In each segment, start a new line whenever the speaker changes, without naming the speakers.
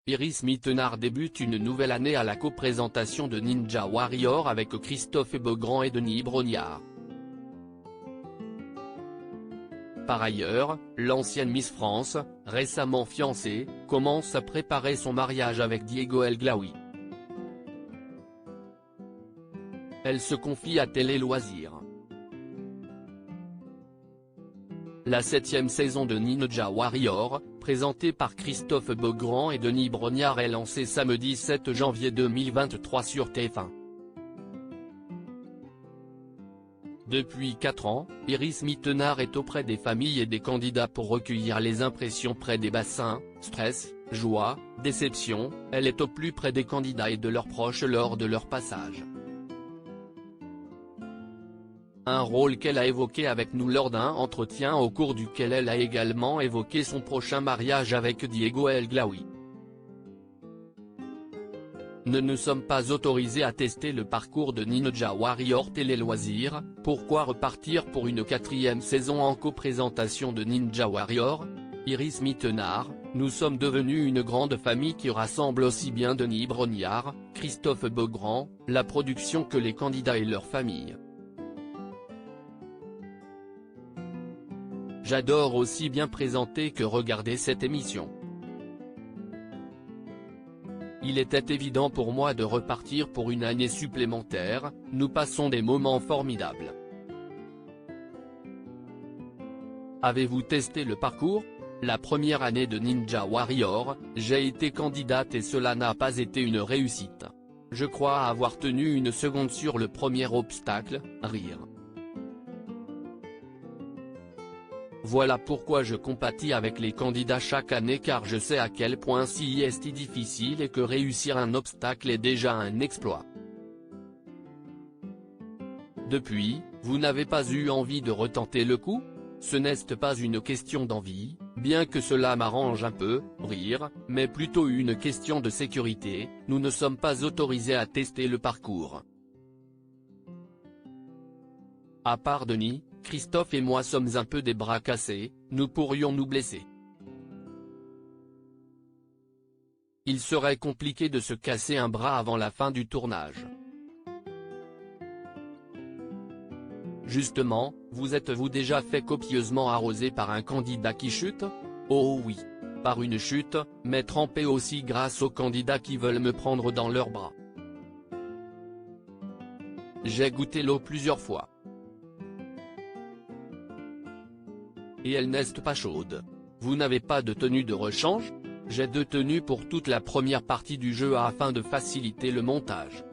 Iris Mittenard débute une nouvelle année à la coprésentation de Ninja Warrior avec Christophe Beaugrand et Denis Brognard. Par ailleurs, l'ancienne Miss France, récemment fiancée, commence à préparer son mariage avec Diego El Glaoui. Elle se confie à Télé Loisirs. La 7e saison de Ninja Warrior, présentée par Christophe Beaugrand et Denis Brognard est lancée samedi 7 janvier 2023 sur TF1. Depuis 4 ans, Iris Mittenard est auprès des familles et des candidats pour recueillir les impressions près des bassins, stress, joie, déception, elle est au plus près des candidats et de leurs proches lors de leur passage. Un rôle qu'elle a évoqué avec nous lors d'un entretien au cours duquel elle a également évoqué son prochain mariage avec Diego El Glaoui. Ne sommes pas autorisés à tester le parcours de Ninja Warrior Télé Loisirs, pourquoi repartir pour une 4e saison en coprésentation de Ninja Warrior ? Iris Mittenard, nous sommes devenus une grande famille qui rassemble aussi bien Denis Brognard, Christophe Beaugrand, la production que les candidats et leurs familles. J'adore aussi bien présenter que regarder cette émission. Il était évident pour moi de repartir pour une année supplémentaire, nous passons des moments formidables. Avez-vous testé le parcours ? La première année de Ninja Warrior, j'ai été candidate et cela n'a pas été une réussite. Je crois avoir tenu une seconde sur le premier obstacle, rire. Voilà pourquoi je compatis avec les candidats chaque année car je sais à quel point c'est difficile et que réussir un obstacle est déjà un exploit. Depuis, vous n'avez pas eu envie de retenter le coup ? Ce n'est pas une question d'envie, bien que cela m'arrange un peu, rire, mais plutôt une question de sécurité, nous ne sommes pas autorisés à tester le parcours. À part Denis, Christophe et moi sommes un peu des bras cassés, nous pourrions nous blesser. Il serait compliqué de se casser un bras avant la fin du tournage. Justement, vous êtes-vous déjà fait copieusement arroser par un candidat qui chute ? Oh oui. Par une chute, mais trempé aussi grâce aux candidats qui veulent me prendre dans leurs bras. J'ai goûté l'eau plusieurs fois. Et elle n'est pas chaude. Vous n'avez pas de tenue de rechange ? J'ai 2 tenues pour toute la première partie du jeu afin de faciliter le montage.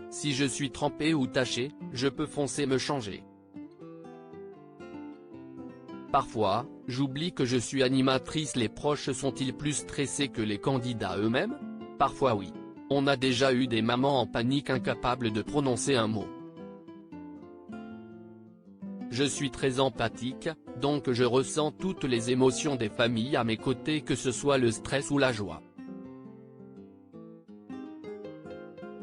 Si je suis trempé ou taché, je peux foncer me changer. Parfois, j'oublie que je suis animatrice. Les proches sont-ils plus stressés que les candidats eux-mêmes ? Parfois oui. On a déjà eu des mamans en panique incapables de prononcer un mot. Je suis très empathique, donc je ressens toutes les émotions des familles à mes côtés que ce soit le stress ou la joie.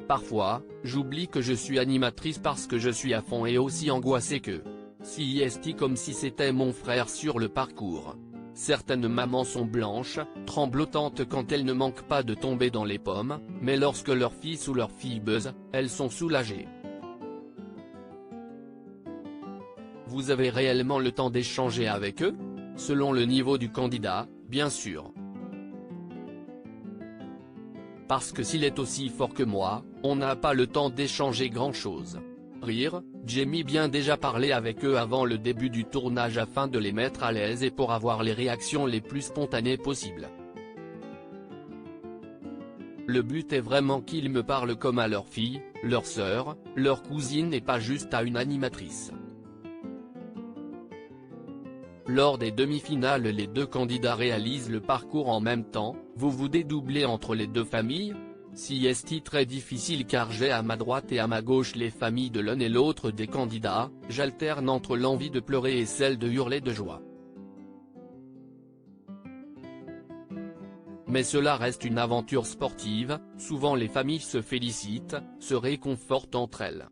Parfois, j'oublie que je suis animatrice parce que je suis à fond et aussi angoissé que c'est comme si c'était mon frère sur le parcours. Certaines mamans sont blanches, tremblotantes quand elles ne manquent pas de tomber dans les pommes, mais lorsque leur fils ou leur fille buzz, elles sont soulagées. Vous avez réellement le temps d'échanger avec eux ? Selon le niveau du candidat, bien sûr. Parce que s'il est aussi fort que moi, on n'a pas le temps d'échanger grand-chose. Rire, j'ai bien déjà parlé avec eux avant le début du tournage afin de les mettre à l'aise et pour avoir les réactions les plus spontanées possibles. Le but est vraiment qu'ils me parlent comme à leur fille, leur sœur, leur cousine et pas juste à une animatrice. Lors des demi-finales, les 2 candidats réalisent le parcours en même temps, vous vous dédoublez entre les 2 familles ? C'est très difficile car j'ai à ma droite et à ma gauche les familles de l'un et l'autre des candidats, j'alterne entre l'envie de pleurer et celle de hurler de joie. Mais cela reste une aventure sportive, souvent les familles se félicitent, se réconfortent entre elles.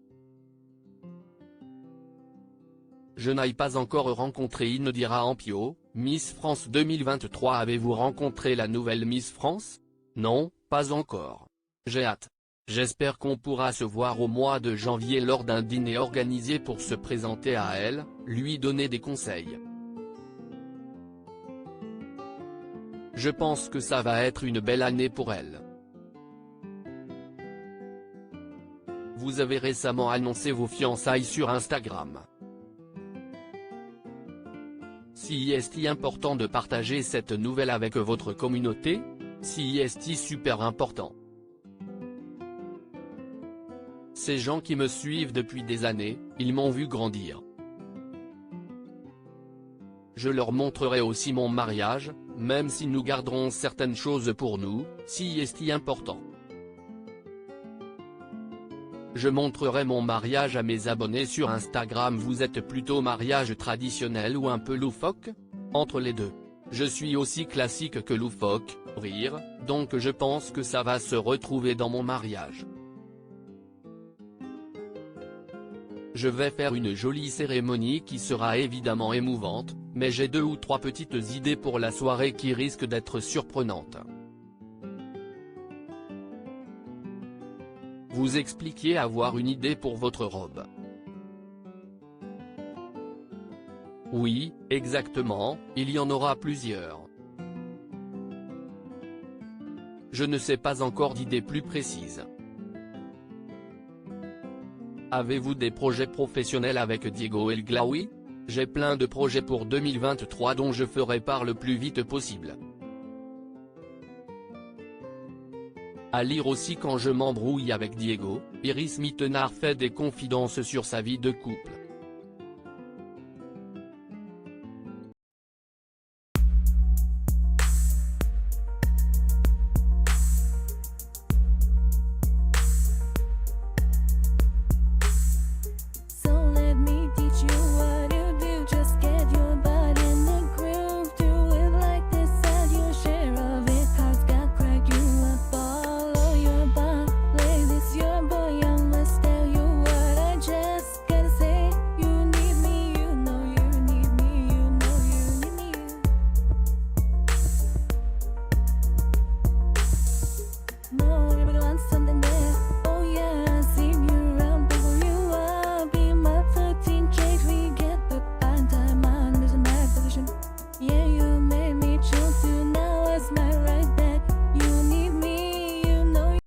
Je n'ai pas encore rencontré Indira Ampio, Miss France 2023. Avez-vous rencontré la nouvelle Miss France? Non, pas encore. J'ai hâte. J'espère qu'on pourra se voir au mois de janvier lors d'un dîner organisé pour se présenter à elle, lui donner des conseils. Je pense que ça va être une belle année pour elle. Vous avez récemment annoncé vos fiançailles sur Instagram. Si est important de partager cette nouvelle avec votre communauté? Si est super important. Ces gens qui me suivent depuis des années, ils m'ont vu grandir. Je leur montrerai aussi mon mariage, même si nous garderons certaines choses pour nous, si est important. Je montrerai mon mariage à mes abonnés sur Instagram. Vous êtes plutôt mariage traditionnel ou un peu loufoque? Entre les deux. Je suis aussi classique que loufoque, rire, donc je pense que ça va se retrouver dans mon mariage. Je vais faire une jolie cérémonie qui sera évidemment émouvante, mais j'ai 2 ou 3 petites idées pour la soirée qui risquent d'être surprenantes. Vous expliquiez avoir une idée pour votre robe. Oui, exactement, il y en aura plusieurs. Je ne sais pas encore d'idées plus précises. Avez-vous des projets professionnels avec Diego El Glaoui? J'ai plein de projets pour 2023 dont je ferai part le plus vite possible. À lire aussi: quand je m'embrouille avec Diego, Iris Mittenard fait des confidences sur sa vie de couple.